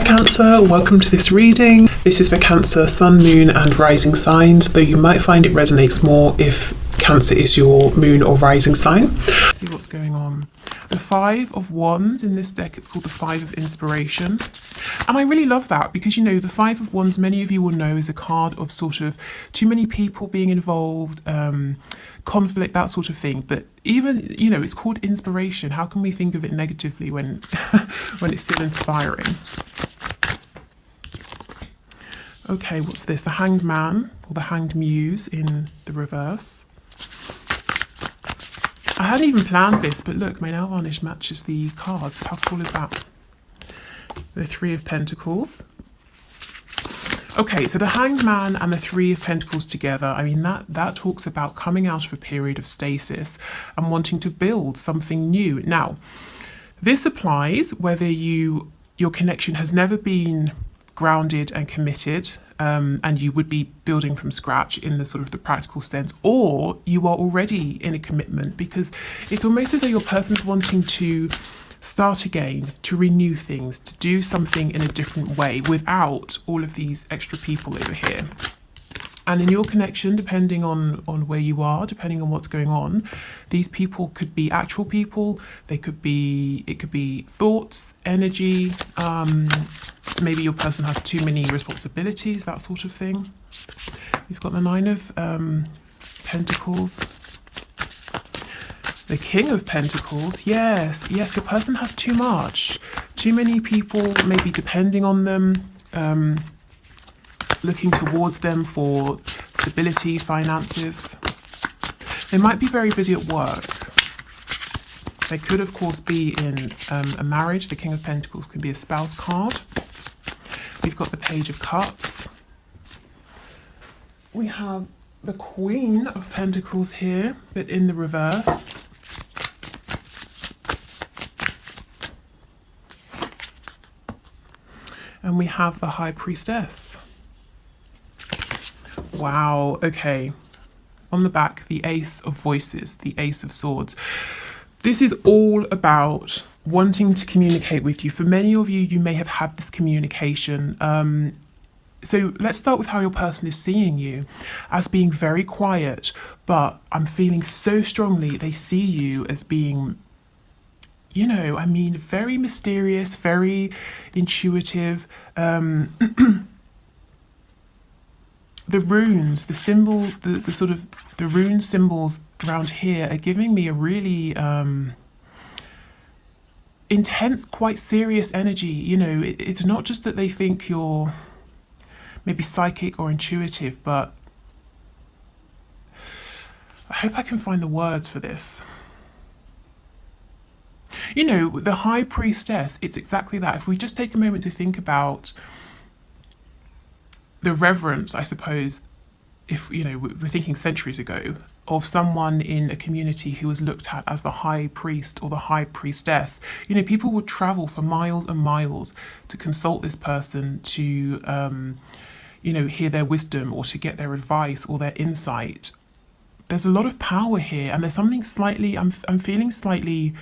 Cancer, welcome to this reading. This is for Cancer, Sun, Moon and Rising signs, though you might find it resonates more if Cancer is your Moon or Rising sign. Let's see what's going on. The Five of Wands in this deck, it's called the Five of Inspiration. And I really love that because, you know, the Five of Wands, many of you will know, is a card of sort of too many people being involved, conflict, that sort of thing. But even, you know, it's called inspiration. How can we think of it negatively when when it's still inspiring? Okay, what's this? The Hanged Man or the Hanged Muse in the reverse. I hadn't even planned this, but look, my nail varnish matches the cards. How cool is that? The Three of Pentacles. Okay, so the Hanged Man and the Three of Pentacles together, I mean, that talks about coming out of a period of stasis and wanting to build something new. Now, this applies whether your connection has never been grounded and committed, and you would be building from scratch in the sort of the practical sense, or you are already in a commitment, because it's almost as though your person's wanting to start again, to renew things, to do something in a different way without all of these extra people over here. And in your connection, depending on where you are, depending on what's going on, these people could be actual people, it could be thoughts, energy, maybe your person has too many responsibilities, that sort of thing. You've got the Nine of Pentacles. The King of Pentacles, yes, your person has too much. Too many people maybe depending on them, looking towards them for stability, finances. They might be very busy at work. They could, of course, be in a marriage. The King of Pentacles can be a spouse card. We've got the Page of Cups. We have the Queen of Pentacles here, but in the reverse. And we have the High Priestess. Wow, okay. On the back, the Ace of Voices, the Ace of Swords. This is all about wanting to communicate with you. For many of you, you may have had this communication. So let's start with how your person is seeing you, as being very quiet, but I'm feeling so strongly they see you as being, you know, I mean, very mysterious, very intuitive. The runes, the symbol, the sort of the rune symbols around here are giving me a really intense, quite serious energy. You know, it's not just that they think you're maybe psychic or intuitive, but I hope I can find the words for this. You know, the High Priestess, it's exactly that. If we just take a moment to think about the reverence, I suppose, if, you know, we're thinking centuries ago, of someone in a community who was looked at as the High Priest or the High Priestess. You know, people would travel for miles and miles to consult this person, to, you know, hear their wisdom or to get their advice or their insight. There's a lot of power here, and there's something slightly, I'm feeling slightly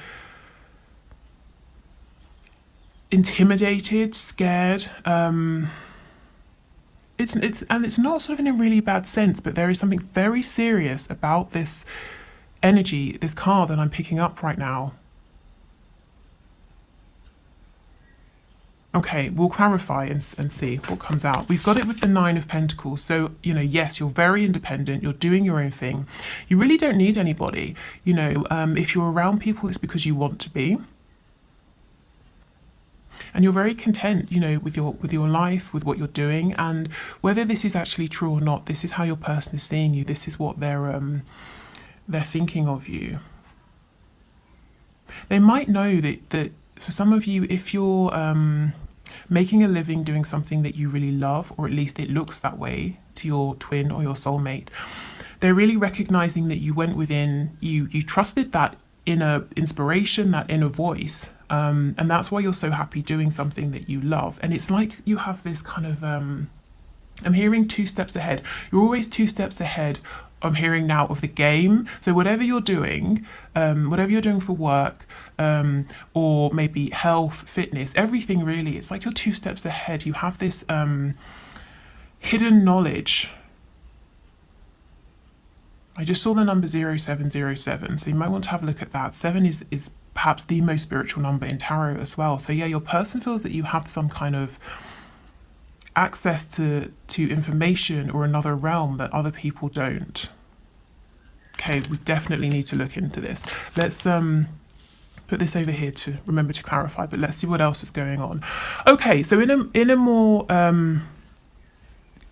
intimidated, scared. It's not sort of in a really bad sense, but there is something very serious about this energy, this card that I'm picking up right now. Okay, we'll clarify and see what comes out. We've got it with the Nine of Pentacles. So, you know, yes, you're very independent. You're doing your own thing. You really don't need anybody. You know, if you're around people, it's because you want to be. And you're very content, you know, with your life, with what you're doing, and whether this is actually true or not, this is how your person is seeing you. This is what they're thinking of you. They might know that for some of you, if you're making a living doing something that you really love, or at least it looks that way to your twin or your soulmate, they're really recognizing that you went within, you trusted that inner inspiration, that inner voice. And that's why you're so happy doing something that you love. And it's like you have this kind of, I'm hearing 2 steps ahead. You're always 2 steps ahead I'm hearing now of the game. So whatever you're doing for work, or maybe health, fitness, everything really, it's like you're 2 steps ahead. You have this hidden knowledge. I just saw the number 0707, so you might want to have a look at that. 7 is perhaps the most spiritual number in tarot as well. So yeah, your person feels that you have some kind of access to information or another realm that other people don't. Okay, we definitely need to look into this. Let's put this over here to remember to clarify, but let's see what else is going on. Okay, so in a more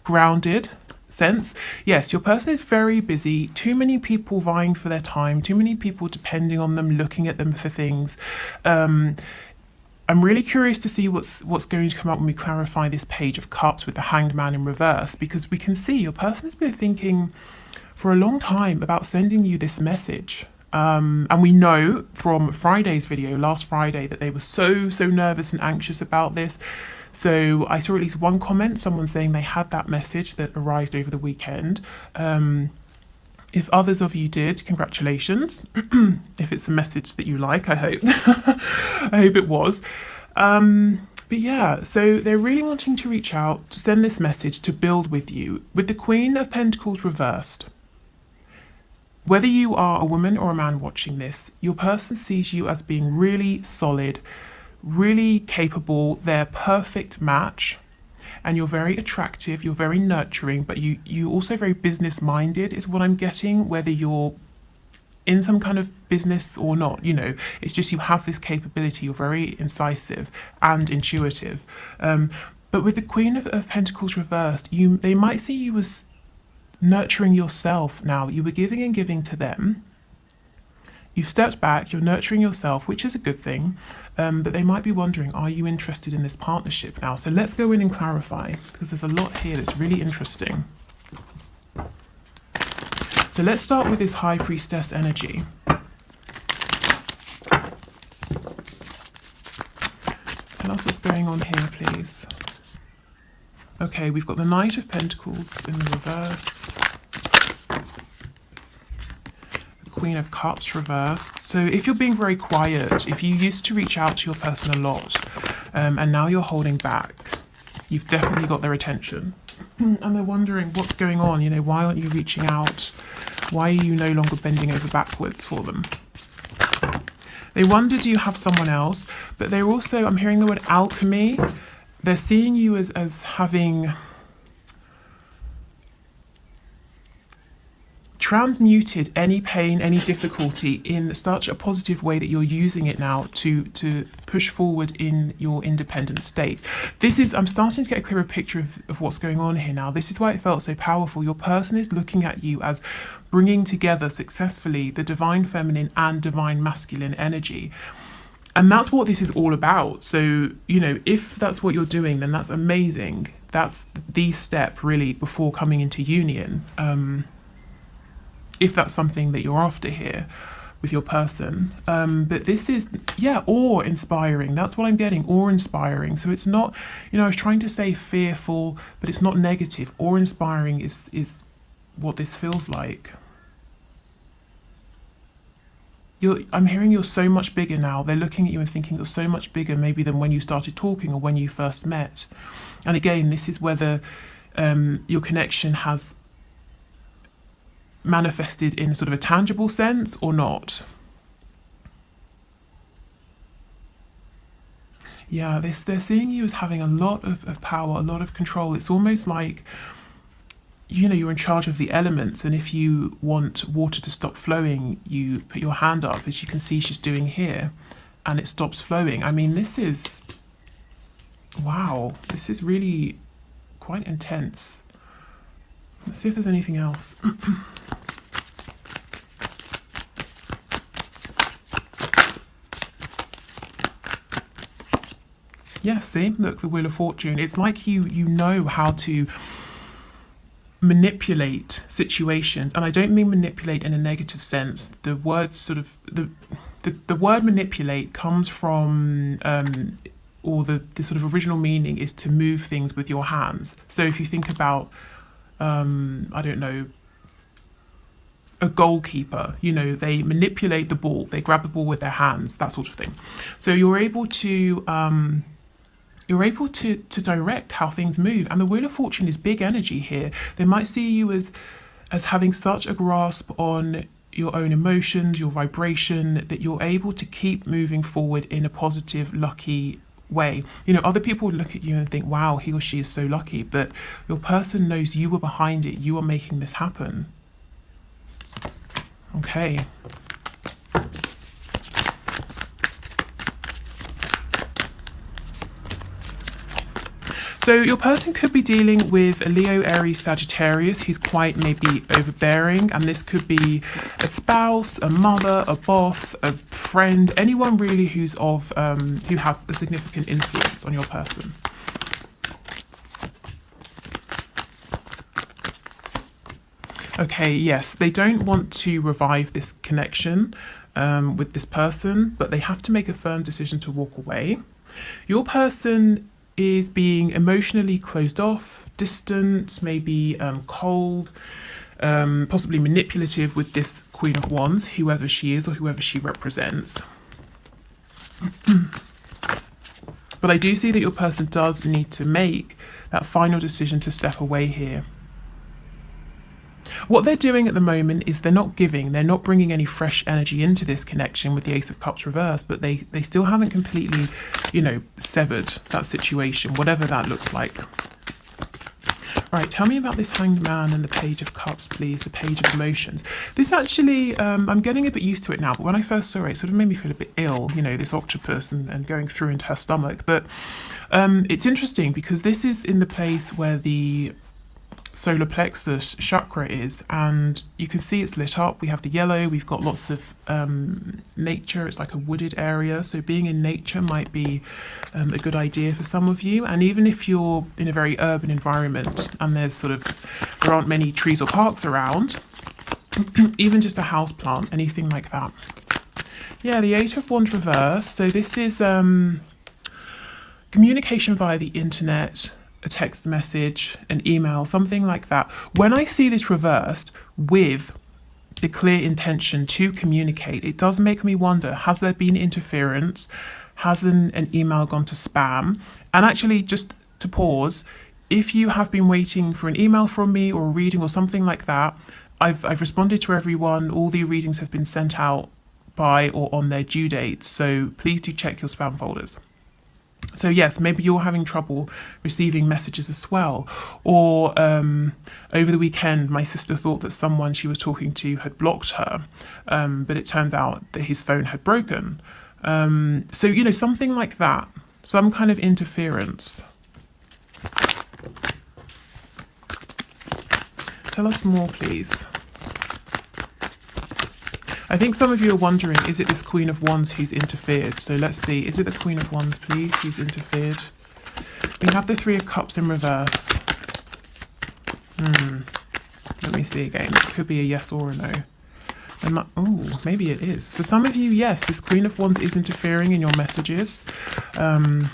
grounded sense, yes, your person is very busy. Too many people vying for their time, too many people depending on them, looking at them for things. I'm really curious to see what's going to come up when we clarify this Page of Cups with the Hanged Man in reverse, because we can see your person has been thinking for a long time about sending you this message. And we know from Friday's video, last Friday, that they were so nervous and anxious about this. So I saw at least one comment, someone saying they had that message that arrived over the weekend. If others of you did, congratulations. If it's a message that you like, I hope. I hope it was. But yeah, so they're really wanting to reach out, to send this message, to build with you. With the Queen of Pentacles reversed, whether you are a woman or a man watching this, your person sees you as being really solid, really capable, they're perfect match. And you're very attractive, you're very nurturing, but you also very business minded is what I'm getting, whether you're in some kind of business or not, you know, it's just you have this capability, you're very incisive and intuitive. But with the Queen of Pentacles reversed, they might see you as nurturing yourself now. You were giving and giving to them. You've stepped back, you're nurturing yourself, which is a good thing, but they might be wondering, are you interested in this partnership now? So let's go in and clarify, because there's a lot here that's really interesting. So let's start with this High Priestess energy. Tell us what's going on here, please. Okay, we've got the Knight of Pentacles in the reverse. Queen of Cups reversed. So if you're being very quiet, if you used to reach out to your person a lot, and now you're holding back, you've definitely got their attention. And they're wondering what's going on, you know, why aren't you reaching out? Why are you no longer bending over backwards for them? They wonder, do you have someone else? But they're also, I'm hearing the word alchemy. They're seeing you as having transmuted any pain, any difficulty in such a positive way that you're using it now to push forward in your independent state. This is, I'm starting to get a clearer picture of what's going on here now. This is why it felt so powerful. Your person is looking at you as bringing together successfully the divine feminine and divine masculine energy. And that's what this is all about. So, you know, if that's what you're doing, then that's amazing. That's the step really before coming into union. If that's something that you're after here with your person. But this is, yeah, awe-inspiring. That's what I'm getting, awe-inspiring. So it's not, you know, I was trying to say fearful, but it's not negative. Awe-inspiring is what this feels like. I'm hearing you're so much bigger now. They're looking at you and thinking you're so much bigger maybe than when you started talking or when you first met. And again, this is whether your connection has manifested in sort of a tangible sense or not. Yeah, they're seeing you as having a lot of power, a lot of control. It's almost like, you know, you're in charge of the elements, and if you want water to stop flowing, you put your hand up, as you can see she's doing here, and it stops flowing. I mean, this is, wow, this is really quite intense. Let's see if there's anything else. Yeah, see, look, the Wheel of Fortune. It's like you know how to manipulate situations, and I don't mean manipulate in a negative sense. The word sort of the word manipulate comes from or the sort of original meaning is to move things with your hands. So if you think about I don't know, a goalkeeper. You know, they manipulate the ball, they grab the ball with their hands, that sort of thing. So you're able to direct how things move. And the Wheel of Fortune is big energy here. They might see you as having such a grasp on your own emotions, your vibration, that you're able to keep moving forward in a positive, lucky way. You know, other people would look at you and think, wow, he or she is so lucky, but your person knows you were behind it, you are making this happen. Okay. So your person could be dealing with a Leo, Aries, Sagittarius who's quite maybe overbearing, and this could be a spouse, a mother, a boss, a friend, anyone really who has a significant influence on your person. Okay, yes, they don't want to revive this connection with this person, but they have to make a firm decision to walk away. Your person is being emotionally closed off, distant, maybe cold, possibly manipulative with this Queen of Wands, whoever she is or whoever she represents. But I do see that your person does need to make that final decision to step away here. What they're doing at the moment is they're not giving, they're not bringing any fresh energy into this connection with the Ace of Cups reversed, but they still haven't completely, you know, severed that situation, whatever that looks like. Right, tell me about this Hanged Man and the Page of Cups, please, the Page of Emotions. This actually, I'm getting a bit used to it now, but when I first saw it, it sort of made me feel a bit ill, you know, this octopus and going through into her stomach. But it's interesting because this is in the place where the solar plexus chakra is, and you can see it's lit up. We have the yellow, we've got lots of nature. It's like a wooded area, so being in nature might be a good idea for some of you. And even if you're in a very urban environment and there aren't many trees or parks around, even just a house plant, anything like that. Yeah, the Eight of Wands reverse. So this is communication via the internet, a text message, an email, something like that. When I see this reversed with the clear intention to communicate, it does make me wonder, has there been interference? Has an email gone to spam? And actually, just to pause, if you have been waiting for an email from me or a reading or something like that, I've responded to everyone. All the readings have been sent out by or on their due dates. So please do check your spam folders. So yes, maybe you're having trouble receiving messages as well. Or over the weekend, my sister thought that someone she was talking to had blocked her, but it turns out that his phone had broken. So, you know, something like that, some kind of interference. Tell us more, please. I think some of you are wondering, is it this Queen of Wands who's interfered? So let's see, is it the Queen of Wands, please, who's interfered? We have the Three of Cups in reverse. Let me see again. It could be a yes or a no. Oh, maybe it is. For some of you, yes, this Queen of Wands is interfering in your messages. And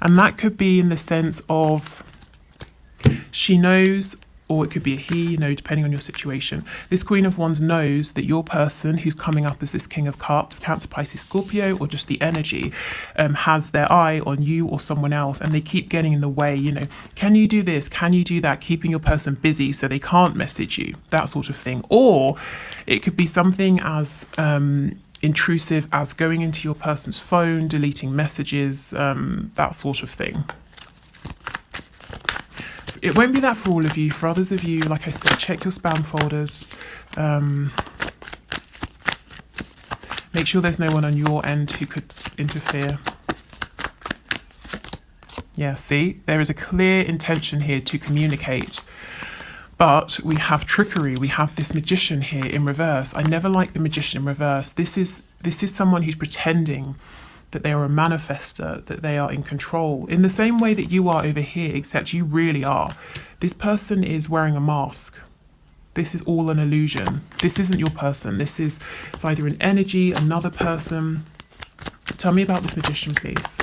that could be in the sense of she knows, or it could be a he, you know, depending on your situation. This Queen of Wands knows that your person who's coming up as this King of Cups, Cancer, Pisces, Scorpio, or just the energy, has their eye on you or someone else, and they keep getting in the way, you know, can you do this? Can you do that? Keeping your person busy so they can't message you, that sort of thing. Or it could be something as intrusive as going into your person's phone, deleting messages, that sort of thing. It won't be that for all of you. For others of you, like I said, check your spam folders. Make sure there's no one on your end who could interfere. Yeah, see, there is a clear intention here to communicate. But we have trickery. We have this magician here in reverse. I never like the magician in reverse. This is someone who's pretending that they are a manifester, that they are in control, in the same way that you are over here, except you really are. This person is wearing a mask. This is all an illusion. This isn't your person. It's either an energy, another person. Tell me about this magician, please.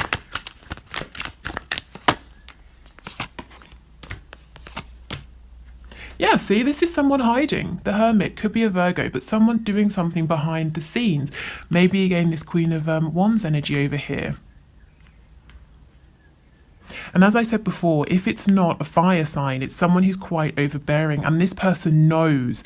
Yeah, see, this is someone hiding. The Hermit could be a Virgo, but someone doing something behind the scenes. Maybe again this Queen of Wands energy over here. And as I said before, if it's not a fire sign, it's someone who's quite overbearing, and this person knows.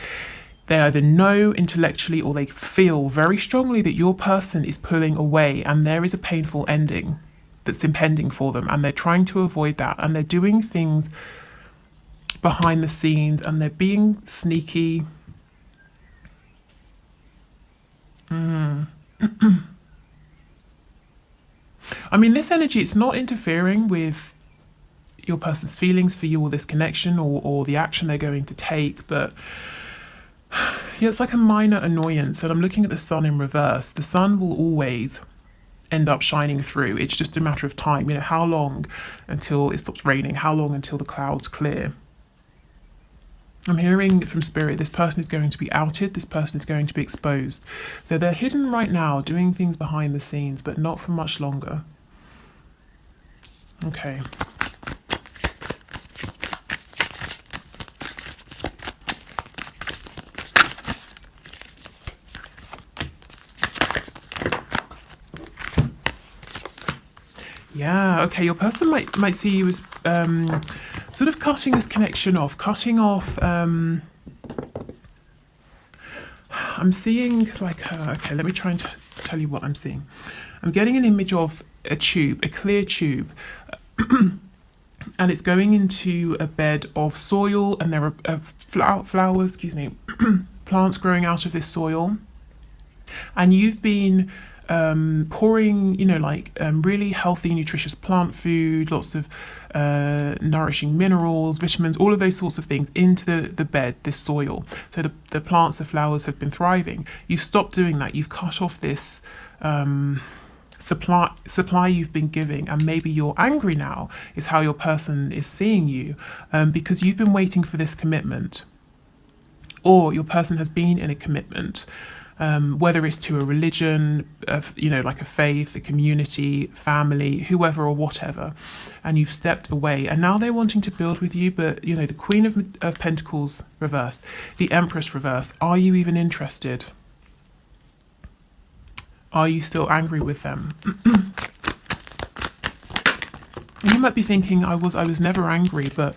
They either know intellectually or they feel very strongly that your person is pulling away and there is a painful ending that's impending for them, and they're trying to avoid that, and they're doing things behind the scenes and they're being sneaky. I mean, this energy, it's not interfering with your person's feelings for you or this connection or the action they're going to take, but yeah, it's like a minor annoyance. And I'm looking at the sun in reverse. The sun will always end up shining through. It's just a matter of time. You know, how long until it stops raining? How long until the clouds clear? I'm hearing from Spirit, this person is going to be outed. This person is going to be exposed. So they're hidden right now, doing things behind the scenes, but not for much longer. Okay. Yeah, okay, your person might see you as sort of cutting this connection off, I'm seeing like, okay, let me try and tell you what I'm seeing. I'm getting an image of a tube, a clear tube, and it's going into a bed of soil, and there are flowers, plants growing out of this soil, and you've been pouring, really healthy, nutritious plant food, lots of nourishing minerals, vitamins, all of those sorts of things into the bed, this soil. So the plants, the flowers have been thriving. You've stopped doing that. You've cut off this supply you've been giving, and maybe you're angry now is how your person is seeing you, because you've been waiting for this commitment, or your person has been in a commitment. Whether it's to a religion, like a faith, a community, family, whoever or whatever, and you've stepped away, and now they're wanting to build with you, but the Queen of Pentacles reversed, the Empress reversed. Are you even interested? Are you still angry with them? And you might be thinking, I was never angry, but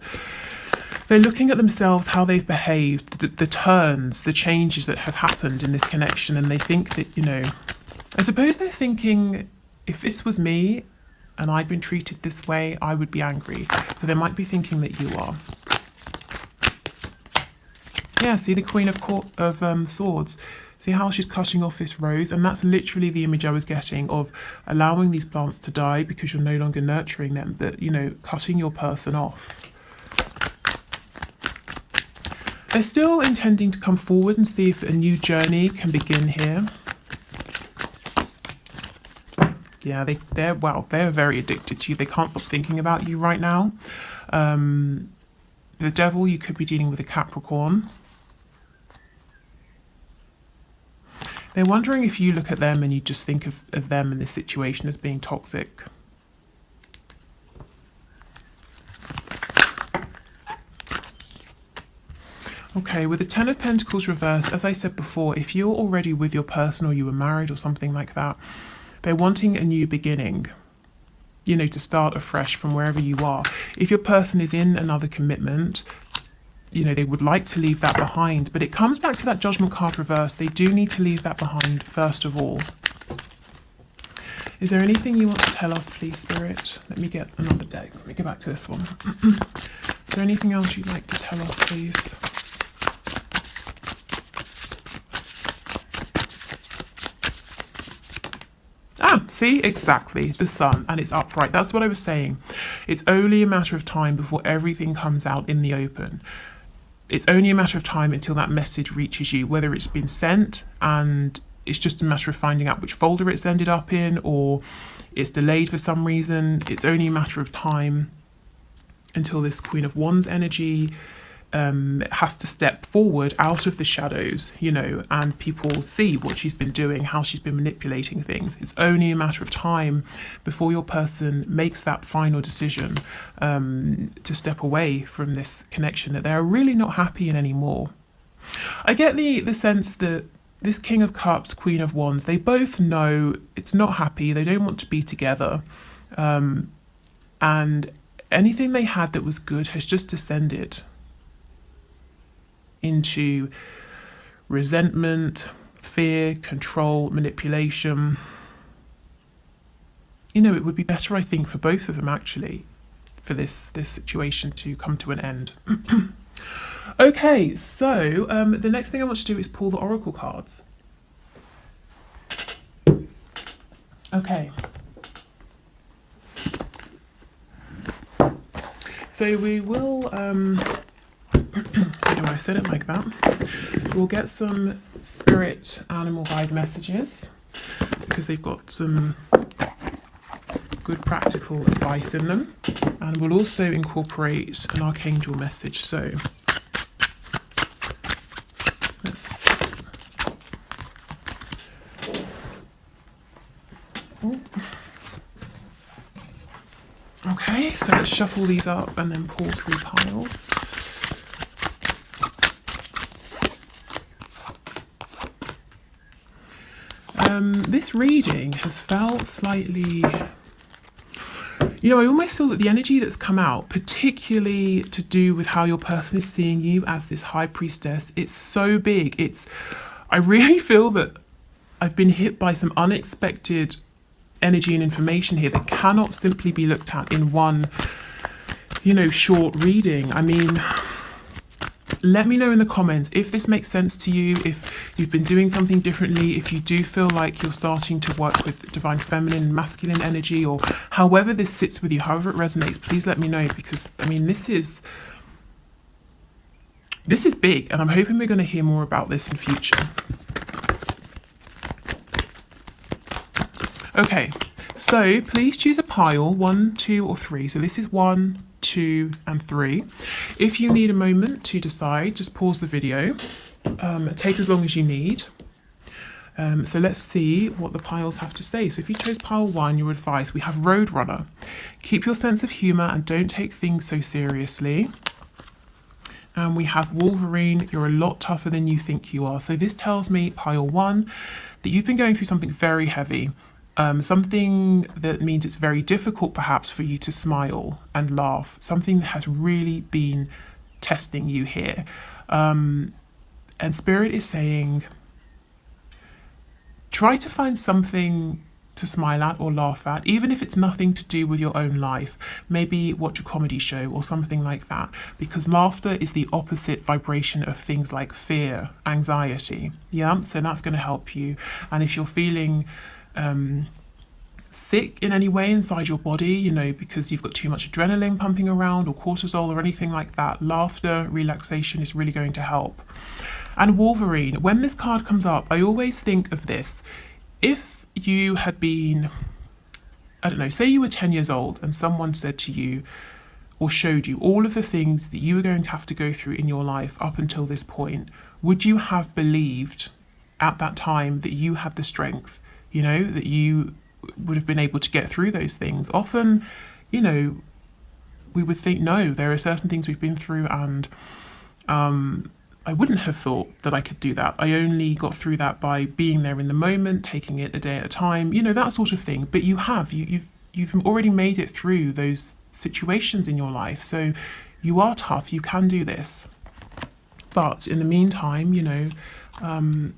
they're looking at themselves, how they've behaved, the turns, the changes that have happened in this connection, and they think that, I suppose they're thinking, if this was me and I'd been treated this way, I would be angry. So they might be thinking that you are. Yeah, see the Queen of Swords. See how she's cutting off this rose? And that's literally the image I was getting of allowing these plants to die because you're no longer nurturing them, but, cutting your person off. They're still intending to come forward and see if a new journey can begin here. Yeah, they're very addicted to you. They can't stop thinking about you right now. The Devil, you could be dealing with a Capricorn. They're wondering if you look at them and you just think of them in this situation as being toxic. Okay, with the Ten of Pentacles reversed, as I said before, if you're already with your person or you were married or something like that, they're wanting a new beginning, to start afresh from wherever you are. If your person is in another commitment, they would like to leave that behind, but it comes back to that Judgment card reversed. They do need to leave that behind first of all. Is there anything you want to tell us, please, Spirit? Let me get another deck. Let me go back to this one. Is there anything else you'd like to tell us, please? See, exactly, the sun, and it's upright. That's what I was saying. It's only a matter of time before everything comes out in the open. It's only a matter of time until that message reaches you, whether it's been sent and it's just a matter of finding out which folder it's ended up in, or it's delayed for some reason. It's only a matter of time until this Queen of Wands energy has to step forward out of the shadows, you know, and people see what she's been doing, how she's been manipulating things. It's only a matter of time before your person makes that final decision to step away from this connection that they're really not happy in anymore. I get the sense that this King of Cups, Queen of Wands, they both know it's not happy, they don't want to be together, and anything they had that was good has just descended into resentment, fear, control, manipulation. You know, it would be better, I think, for both of them, actually, for this situation to come to an end. Okay, so the next thing I want to do is pull the oracle cards. Okay. So we will, I don't know, I said it like that. We'll get some spirit animal guide messages because they've got some good practical advice in them. And we'll also incorporate an archangel message. So let's... Okay, so let's shuffle these up and then pull 3 piles. This reading has felt slightly... You know, I almost feel that the energy that's come out, particularly to do with how your person is seeing you as this high priestess, it's so big. I really feel that I've been hit by some unexpected energy and information here that cannot simply be looked at in one, you know, short reading. I mean, let me know in the comments if this makes sense to you, if you've been doing something differently, if you do feel like you're starting to work with divine feminine and masculine energy, or however this sits with you, however it resonates, please let me know, because I mean, this is big, and I'm hoping we're going to hear more about this in future. Okay, so please choose a pile, 1, 2, or 3. So this is 1, 2, and 3. If you need a moment to decide, just pause the video. Take as long as you need. So let's see what the piles have to say. So if you chose pile 1, your advice, we have Roadrunner. Keep your sense of humour and don't take things so seriously. And we have Wolverine, you're a lot tougher than you think you are. So this tells me, pile 1, that you've been going through something very heavy. Something that means it's very difficult perhaps for you to smile and laugh. Something that has really been testing you here. And Spirit is saying, try to find something to smile at or laugh at, even if it's nothing to do with your own life. Maybe watch a comedy show or something like that, because laughter is the opposite vibration of things like fear, anxiety. Yeah, so that's going to help you. And if you're feeling sick in any way inside your body, you know, because you've got too much adrenaline pumping around or cortisol or anything like that, laughter, relaxation is really going to help. And Wolverine, when this card comes up, I always think of this. If you had been, I don't know, say you were 10 years old and someone said to you or showed you all of the things that you were going to have to go through in your life up until this point, would you have believed at that time that you had the strength, you know, that you would have been able to get through those things? Often, you know, we would think, no, there are certain things we've been through and I wouldn't have thought that I could do that. I only got through that by being there in the moment, taking it a day at a time, you know, that sort of thing. But you have, you've already made it through those situations in your life. So you are tough, you can do this. But in the meantime, you know,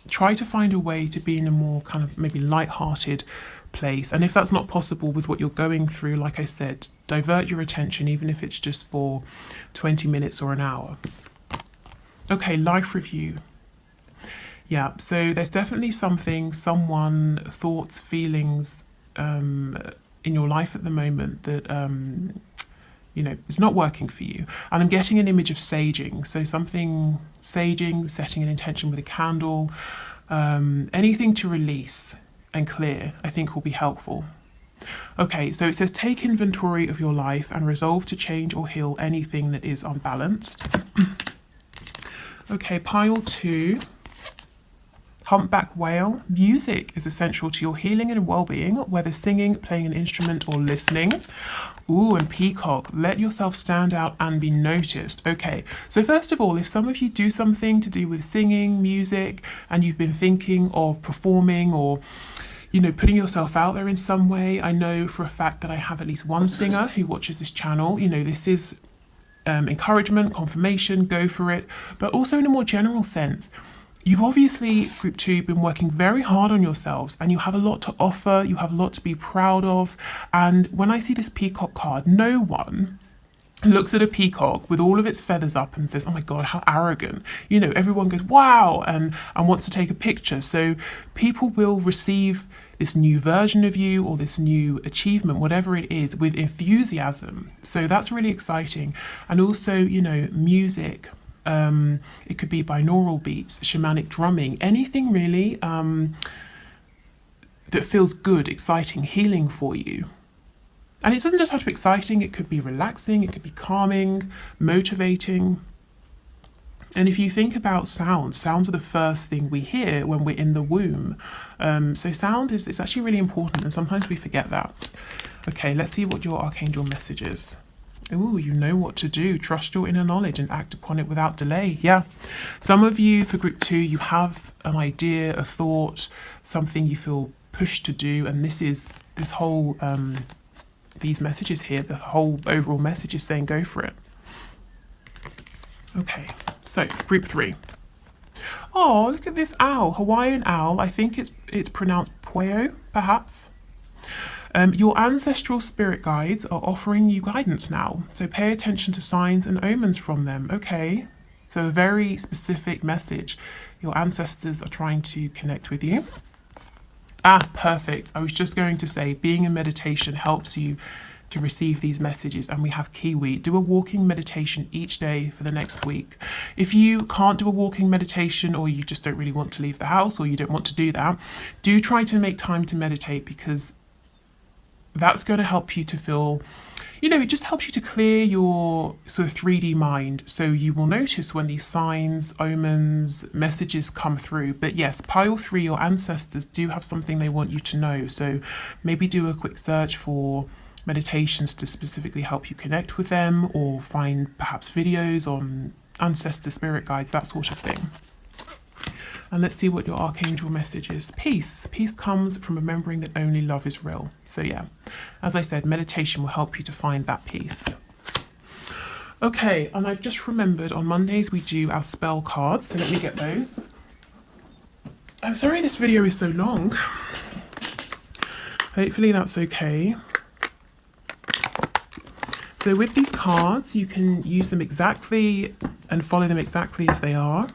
try to find a way to be in a more kind of maybe light-hearted place. And if that's not possible with what you're going through, like I said, divert your attention, even if it's just for 20 minutes or an hour. Okay, life review. Yeah, so there's definitely something, someone, thoughts, feelings in your life at the moment that, you know, is not working for you. And I'm getting an image of saging. So something, saging, setting an intention with a candle, anything to release and clear, I think will be helpful. Okay, so it says take inventory of your life and resolve to change or heal anything that is unbalanced. Okay, pile 2. Humpback whale. Music is essential to your healing and well-being, whether singing, playing an instrument, or listening. Ooh, and peacock. Let yourself stand out and be noticed. Okay, so first of all, if some of you do something to do with singing, music, and you've been thinking of performing or putting yourself out there in some way, I know for a fact that I have at least one singer who watches this channel. This is encouragement, confirmation, go for it. But also in a more general sense, you've obviously, group 2, been working very hard on yourselves and you have a lot to offer, you have a lot to be proud of. And when I see this peacock card, no one looks at a peacock with all of its feathers up and says, oh my God, how arrogant. Everyone goes, wow, and wants to take a picture. So people will receive this new version of you or this new achievement, whatever it is, with enthusiasm. So that's really exciting. And also, music. It could be binaural beats, shamanic drumming, anything really that feels good, exciting, healing for you. And it doesn't just have to be exciting, it could be relaxing, it could be calming, motivating. And if you think about sounds are the first thing we hear when we're in the womb. So sound is actually really important, and sometimes we forget that. Okay, let's see what your archangel message is. Ooh, you know what to do. Trust your inner knowledge and act upon it without delay. Yeah. Some of you, for group 2, you have an idea, a thought, something you feel pushed to do, and this whole these messages here, the whole overall message is saying go for it. Okay, so group 3. Oh, look at this owl, Hawaiian owl. I think it's pronounced Pueo, perhaps. Your ancestral spirit guides are offering you guidance now, so pay attention to signs and omens from them. Okay, so a very specific message. Your ancestors are trying to connect with you. Ah, perfect. I was just going to say, being in meditation helps you to receive these messages, and we have Kiwi. Do a walking meditation each day for the next week. If you can't do a walking meditation, or you just don't really want to leave the house, or you don't want to do that, do try to make time to meditate, because that's going to help you to feel, it just helps you to clear your sort of 3D mind. So you will notice when these signs, omens, messages come through. But yes, pile 3, your ancestors do have something they want you to know. So maybe do a quick search for meditations to specifically help you connect with them, or find perhaps videos on ancestor spirit guides, that sort of thing. And let's see what your archangel message is. Peace. Peace comes from remembering that only love is real. So yeah, as I said, meditation will help you to find that peace. Okay, and I've just remembered on Mondays we do our spell cards, so let me get those. I'm sorry this video is so long. Hopefully that's okay. So with these cards, you can use them exactly and follow them exactly as they are.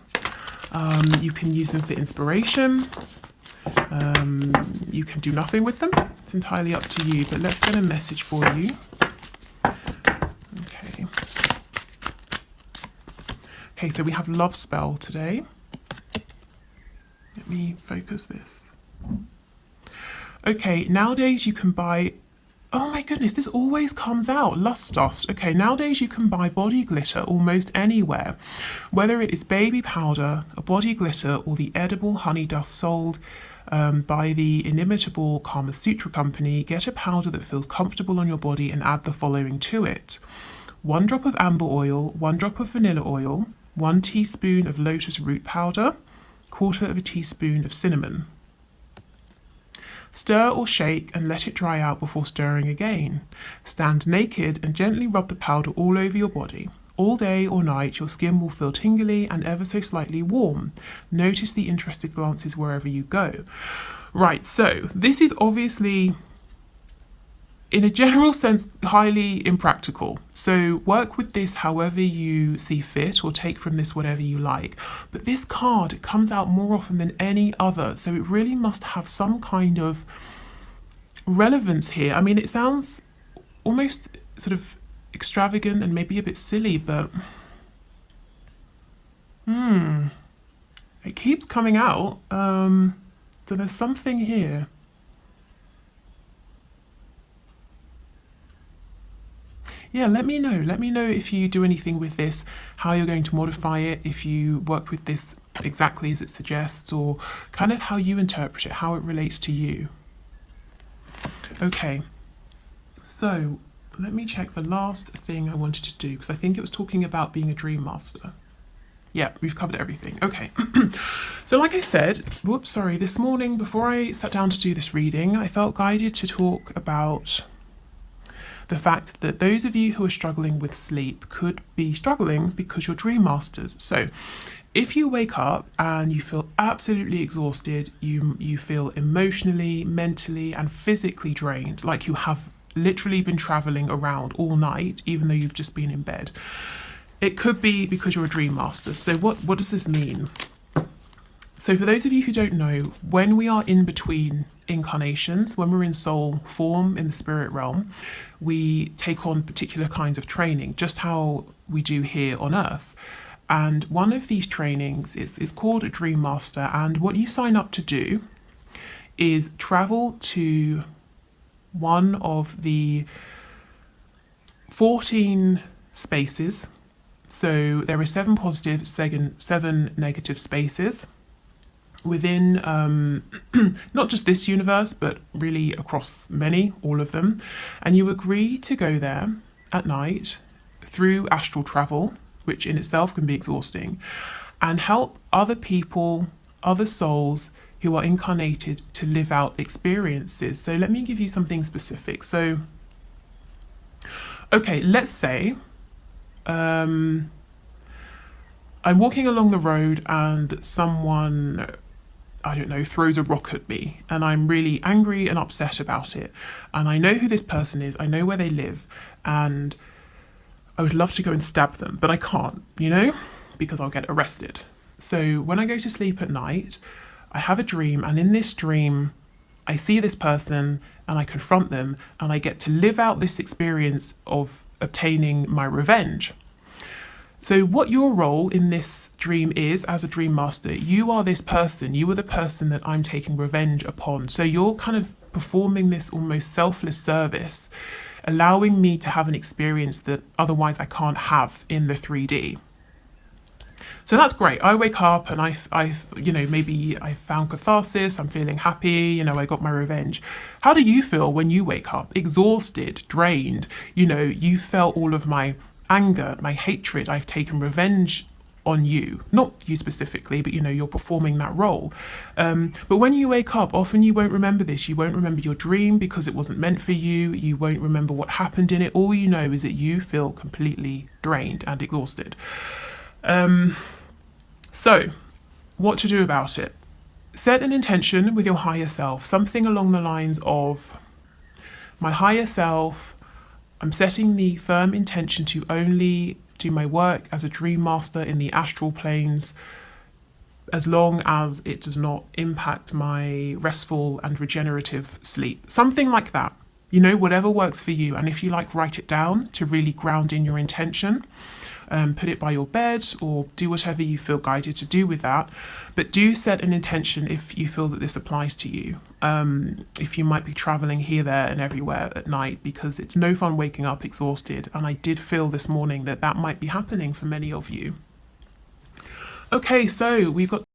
You can use them for inspiration. You can do nothing with them. It's entirely up to you, but let's get a message for you. Okay. Okay, so we have love spell today. Let me focus this. Okay, nowadays you can buy, oh my goodness, this always comes out, lust dust. Okay, nowadays you can buy body glitter almost anywhere, whether it is baby powder, a body glitter, or the edible honey dust sold by the inimitable Kama Sutra company. Get a powder that feels comfortable on your body and add the following to it: 1 drop of amber oil, 1 drop of vanilla oil, 1 teaspoon of lotus root powder, 1/4 teaspoon of cinnamon. Stir or shake and let it dry out before stirring again. Stand naked and gently rub the powder all over your body. All day or night, your skin will feel tingly and ever so slightly warm. Notice the interested glances wherever you go. Right, so this is obviously, in a general sense, highly impractical. So work with this however you see fit, or take from this whatever you like. But this card comes out more often than any other, so it really must have some kind of relevance here. I mean, it sounds almost sort of extravagant and maybe a bit silly, but it keeps coming out. So there's something here. Yeah, let me know. Let me know if you do anything with this, how you're going to modify it, if you worked with this exactly as it suggests, or kind of how you interpret it, how it relates to you. Okay, so let me check the last thing I wanted to do, because I think it was talking about being a dream master. Yeah, we've covered everything. Okay. So like I said, this morning before I sat down to do this reading, I felt guided to talk about the fact that those of you who are struggling with sleep could be struggling because you're dream masters. So if you wake up and you feel absolutely exhausted, you feel emotionally, mentally, and physically drained, like you have literally been traveling around all night, even though you've just been in bed, it could be because you're a dream master. So what does this mean? So for those of you who don't know, when we are in between incarnations, when we're in soul form in the spirit realm, we take on particular kinds of training, just how we do here on Earth. And one of these trainings is called a Dream Master. And what you sign up to do is travel to one of the 14 spaces. So there are 7 positive, 7 negative spaces within not just this universe, but really across many, all of them. And you agree to go there at night through astral travel, which in itself can be exhausting, and help other people, other souls who are incarnated to live out experiences. So let me give you something specific. So, okay, let's say I'm walking along the road and someone, I don't know, throws a rock at me, and I'm really angry and upset about it. And I know who this person is, I know where they live, and I would love to go and stab them, but I can't, because I'll get arrested. So when I go to sleep at night, I have a dream, and in this dream, I see this person and I confront them, and I get to live out this experience of obtaining my revenge. So what your role in this dream is as a dream master, you are this person, you are the person that I'm taking revenge upon. So you're kind of performing this almost selfless service, allowing me to have an experience that otherwise I can't have in the 3D. So that's great. I wake up and maybe I found catharsis, I'm feeling happy, I got my revenge. How do you feel when you wake up? Exhausted, drained, you felt all of my anger, my hatred, I've taken revenge on you. Not you specifically, but you're performing that role. But when you wake up, often you won't remember this. You won't remember your dream because it wasn't meant for you. You won't remember what happened in it. All you know is that you feel completely drained and exhausted. So what to do about it? Set an intention with your higher self, something along the lines of, my higher self, I'm setting the firm intention to only do my work as a dream master in the astral planes, as long as it does not impact my restful and regenerative sleep. Something like that. Whatever works for you. And if you like, write it down to really ground in your intention. Put it by your bed or do whatever you feel guided to do with that. But do set an intention if you feel that this applies to you. If you might be traveling here, there and everywhere at night, because it's no fun waking up exhausted. And I did feel this morning that might be happening for many of you. Okay, so we've got